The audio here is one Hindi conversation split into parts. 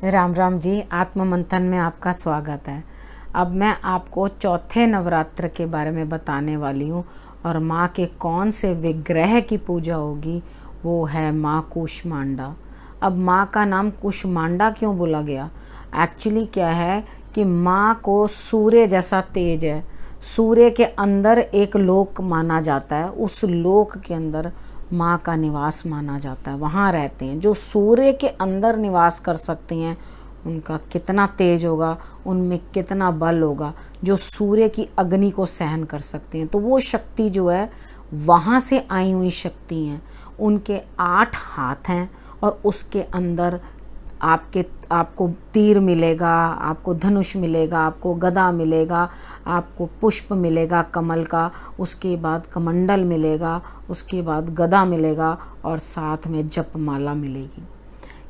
राम राम जी। आत्म मंथन में आपका स्वागत है। अब मैं आपको चौथे नवरात्र के बारे में बताने वाली हूँ और माँ के कौन से विग्रह की पूजा होगी, वो है माँ कूष्मांडा। अब माँ का नाम कूष्मांडा क्यों बोला गया? एक्चुअली क्या है कि माँ को सूर्य जैसा तेज है। सूर्य के अंदर एक लोक माना जाता है, उस लोक के अंदर माँ का निवास माना जाता है। वहाँ रहते हैं जो सूर्य के अंदर निवास कर सकती हैं। उनका कितना तेज होगा, उनमें कितना बल होगा, जो सूर्य की अग्नि को सहन कर सकते हैं। तो वो शक्ति जो है वहाँ से आई हुई शक्ति हैं। उनके 8 हाथ हैं और उसके अंदर आपको तीर मिलेगा, आपको धनुष मिलेगा, आपको गदा मिलेगा, आपको पुष्प मिलेगा कमल का, उसके बाद कमंडल मिलेगा, उसके बाद गदा मिलेगा और साथ में जपमाला मिलेगी।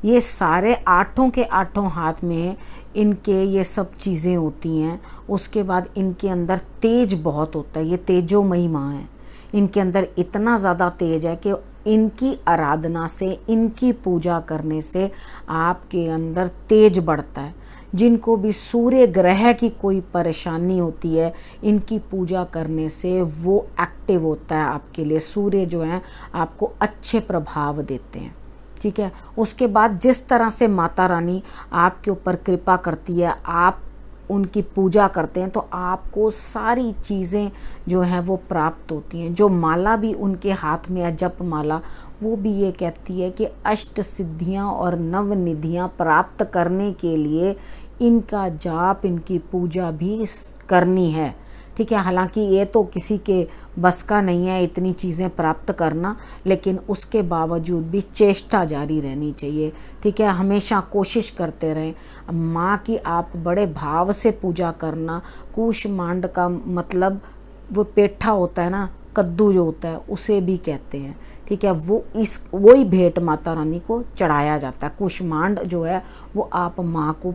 ये सारे 8 के 8 हाथ में इनके ये सब चीज़ें होती हैं। उसके बाद इनके अंदर तेज बहुत होता है। ये तेजोमयी माँ है। इनके अंदर इतना ज़्यादा तेज है कि इनकी आराधना से, इनकी पूजा करने से आपके अंदर तेज बढ़ता है। जिनको भी सूर्य ग्रह की कोई परेशानी होती है, इनकी पूजा करने से वो एक्टिव होता है आपके लिए। सूर्य जो है आपको अच्छे प्रभाव देते हैं। ठीक है। उसके बाद जिस तरह से माता रानी आपके ऊपर कृपा करती है, आप उनकी पूजा करते हैं, तो आपको सारी चीज़ें जो हैं वो प्राप्त होती हैं। जो माला भी उनके हाथ में है, जप माला, वो भी ये कहती है कि अष्ट सिद्धियां और नव निधियां प्राप्त करने के लिए इनका जाप, इनकी पूजा भी करनी है। ठीक है। हालांकि ये तो किसी के बस का नहीं है इतनी चीज़ें प्राप्त करना, लेकिन उसके बावजूद भी चेष्टा जारी रहनी चाहिए। ठीक है। हमेशा कोशिश करते रहें। माँ की आप बड़े भाव से पूजा करना। कूष्मांड का मतलब वो पेठा होता है ना, कद्दू जो होता है, उसे भी कहते हैं। ठीक है। वही भेंट माता रानी को चढ़ाया जाता है। कूष्मांड जो है वो आप माँ को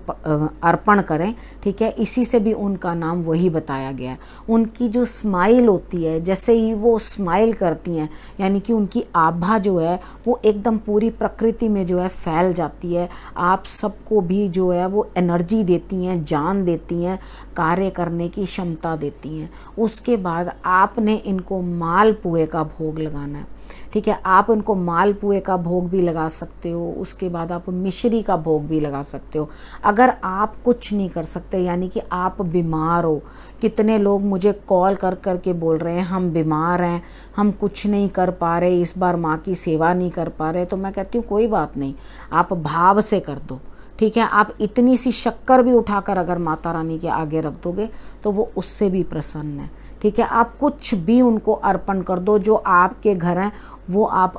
अर्पण करें। ठीक है। इसी से भी उनका नाम वही बताया गया है। उनकी जो स्माइल होती है, जैसे ही वो स्माइल करती हैं, यानी कि उनकी आभा जो है वो एकदम पूरी प्रकृति में जो है फैल जाती है। आप सबको भी जो है वो एनर्जी देती हैं, जान देती हैं, कार्य करने की क्षमता देती हैं। उसके बाद आपने इनको मालपुए का भोग लगाना है। ठीक है। आप उनको मालपुए का भोग भी लगा सकते हो। उसके बाद आप मिश्री का भोग भी लगा सकते हो। अगर आप कुछ नहीं कर सकते, यानी कि आप बीमार हो, कितने लोग मुझे कॉल कर कर के बोल रहे हैं हम बीमार हैं, हम कुछ नहीं कर पा रहे, इस बार माँ की सेवा नहीं कर पा रहे, तो मैं कहती हूँ कोई बात नहीं, आप भाव से कर दो। ठीक है। आप इतनी सी शक्कर भी उठाकर अगर माता रानी के आगे रख दोगे तो वो उससे भी प्रसन्न है। ठीक है। आप कुछ भी उनको अर्पण कर दो, जो आपके घर हैं वो आप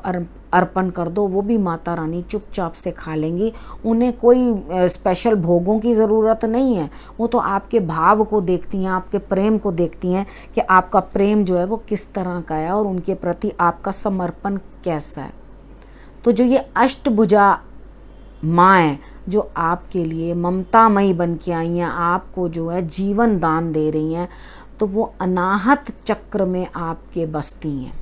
अर्पण कर दो, वो भी माता रानी चुपचाप से खा लेंगी। उन्हें कोई स्पेशल भोगों की ज़रूरत नहीं है। वो तो आपके भाव को देखती हैं, आपके प्रेम को देखती हैं कि आपका प्रेम जो है वो किस तरह का है और उनके प्रति आपका समर्पण कैसा है। तो जो ये अष्टभुजा माँ है, जो आपके लिए ममतामयी बन के आई हैं, आपको जो है जीवन दान दे रही हैं, तो वो अनाहत चक्र में आपके बसती हैं,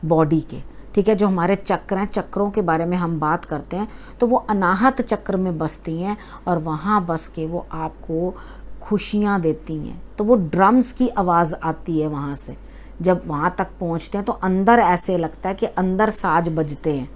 बॉडी के। ठीक है। जो हमारे चक्र हैं, चक्रों के बारे में हम बात करते हैं, तो वो अनाहत चक्र में बसती हैं और वहाँ बस के वो आपको खुशियाँ देती हैं। तो वो ड्रम्स की आवाज़ आती है वहाँ से। जब वहाँ तक पहुँचते हैं तो अंदर ऐसे लगता है कि अंदर साज बजते हैं।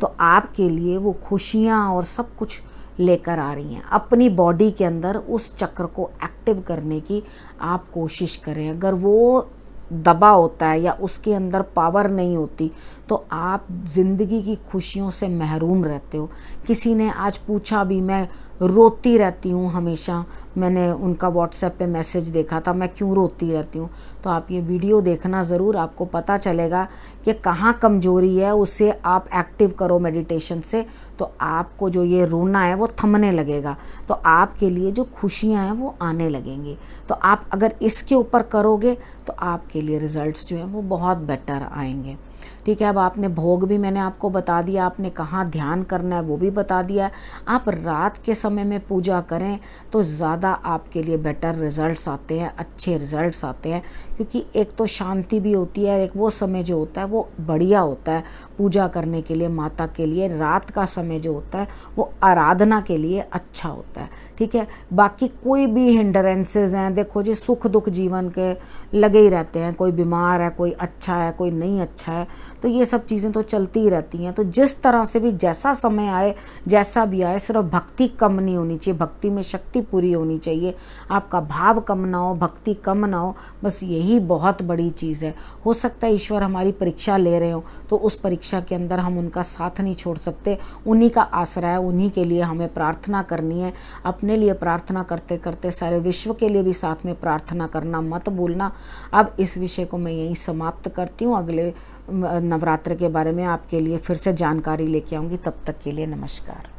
तो आपके लिए वो खुशियाँ और सब कुछ लेकर आ रही हैं। अपनी बॉडी के अंदर उस चक्र को एक्टिव करने की आप कोशिश करें। अगर वो दबा होता है या उसके अंदर पावर नहीं होती तो आप ज़िंदगी की खुशियों से महरूम रहते हो। किसी ने आज पूछा भी, मैं रोती रहती हूँ हमेशा, मैंने उनका व्हाट्सएप पे मैसेज देखा था, मैं क्यों रोती रहती हूँ। तो आप ये वीडियो देखना ज़रूर, आपको पता चलेगा कि कहाँ कमजोरी है, उसे आप एक्टिव करो मेडिटेशन से, तो आपको जो ये रोना है वो थमने लगेगा। तो आपके लिए जो खुशियाँ हैं वो आने लगेंगी। तो आप अगर इसके ऊपर करोगे तो आपके लिए रिजल्ट्स जो हैं वो बहुत बेटर आएंगे। ठीक है। अब आपने भोग भी मैंने आपको बता दिया, आपने कहाँ ध्यान करना है वो भी बता दिया है। आप रात के समय में पूजा करें तो ज़्यादा आपके लिए बेटर रिजल्ट्स आते हैं, अच्छे रिजल्ट्स आते हैं, क्योंकि एक तो शांति भी होती है, एक वो समय जो होता है वो बढ़िया होता है पूजा करने के लिए, माता के लिए। रात का समय जो होता है वो आराधना के लिए अच्छा होता है, ठीक है। बाकी कोई भी हिंडरेंसेस हैं, देखो जी सुख दुख जीवन के लगे ही रहते हैं, कोई बीमार है, कोई अच्छा है, कोई नहीं अच्छा है, तो ये सब चीज़ें तो चलती ही रहती हैं। तो जिस तरह से भी जैसा समय आए, जैसा भी आए, सिर्फ भक्ति कम नहीं होनी चाहिए, भक्ति में शक्ति पूरी होनी चाहिए। आपका भाव कम ना हो, भक्ति कम ना हो, बस यही बहुत बड़ी चीज़ है। हो सकता है ईश्वर हमारी परीक्षा ले रहे हो, तो उस परीक्षा के अंदर हम उनका साथ नहीं छोड़ सकते, उन्हीं का आसरा है, उन्हीं के लिए हमें प्रार्थना करनी है। अपने लिए प्रार्थना करते करते सारे विश्व के लिए भी साथ में प्रार्थना करना मत भूलना। अब इस विषय को मैं यहीं समाप्त करती हूँ। अगले नवरात्र के बारे में आपके लिए फिर से जानकारी लेके आऊँगी। तब तक के लिए नमस्कार।